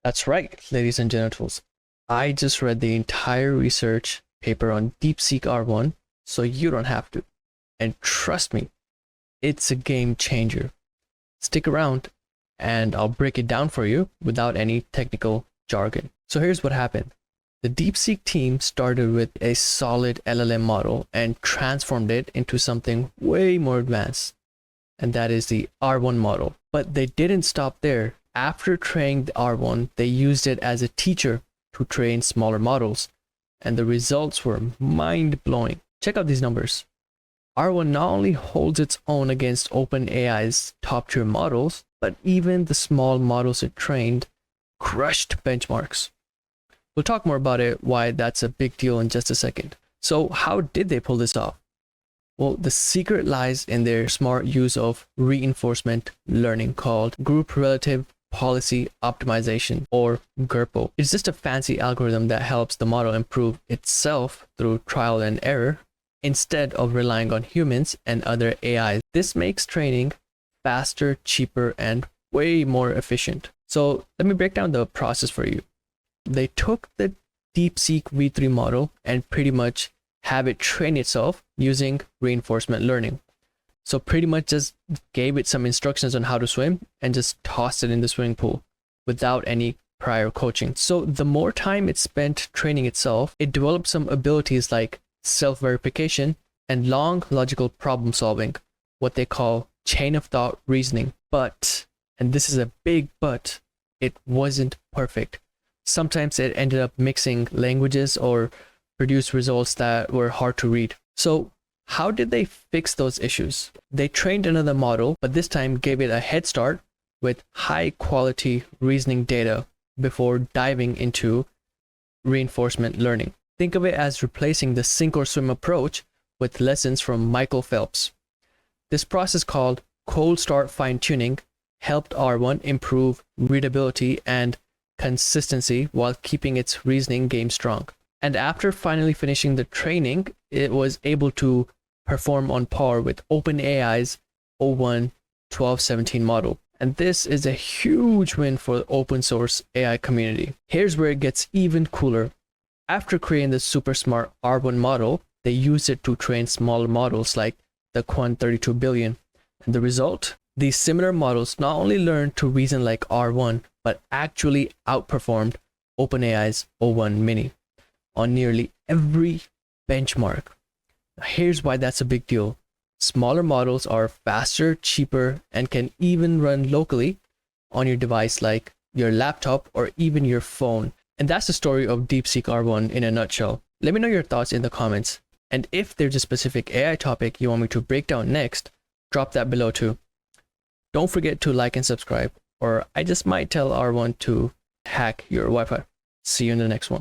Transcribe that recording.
That's right, ladies and genitals. I just read the entire research paper on Deepseek R1, so you don't have to. And trust me, it's a game changer. Stick around and I'll break it down for you without any technical jargon. So here's what happened. The Deepseek team started with a solid LLM model and transformed it into something way more advanced, and that is the R1 model. But they didn't stop there. After training the R1, they used it as a teacher to train smaller models, and the results were mind-blowing. Check out these numbers. R1 not only holds its own against OpenAI's top-tier models, but even the small models it trained crushed benchmarks. We'll talk more about it, why that's a big deal in just a second. So how did they pull this off? Well, the secret lies in their smart use of reinforcement learning called Group Relative Policy Optimization, or GRPO. It's just a fancy algorithm that helps the model improve itself through trial and error instead of relying on humans and other AIs. This makes training faster, cheaper, and way more efficient. So let me break down the process for you. They took the DeepSeek V3 model and pretty much have it train itself using reinforcement learning. So pretty much just gave it some instructions on how to swim and just tossed it in the swimming pool without any prior coaching. So the more time it spent training itself, it developed some abilities like self-verification and long logical problem solving, what they call chain of thought reasoning. But, and this is a big but, it wasn't perfect. Sometimes it ended up mixing languages or produced results that were hard to read. So how did they fix those issues? They trained another model, but this time gave it a head start with high quality reasoning data before diving into reinforcement learning. Think of it as replacing the sink or swim approach with lessons from Michael Phelps. This process, called cold start fine-tuning, helped R1 improve readability and consistency while keeping its reasoning game strong. And after finally finishing the training, it was able to perform on par with OpenAI's O1 1217 model. And this is a huge win for the open source AI community. Here's where it gets even cooler. After creating the super smart R1 model, they used it to train smaller models like the Quant 32 billion. And the result? These similar models not only learned to reason like R1, but actually outperformed OpenAI's O1 mini on nearly every benchmark. Now, here's why that's a big deal. Smaller models are faster, cheaper, and can even run locally on your device like your laptop or even your phone. And that's the story of Deepseek R1 in a nutshell. Let me know your thoughts in the comments. And if there's a specific AI topic you want me to break down next, drop that below too. Don't forget to like and subscribe, or I just might tell R1 to hack your Wi-Fi. See you in the next one.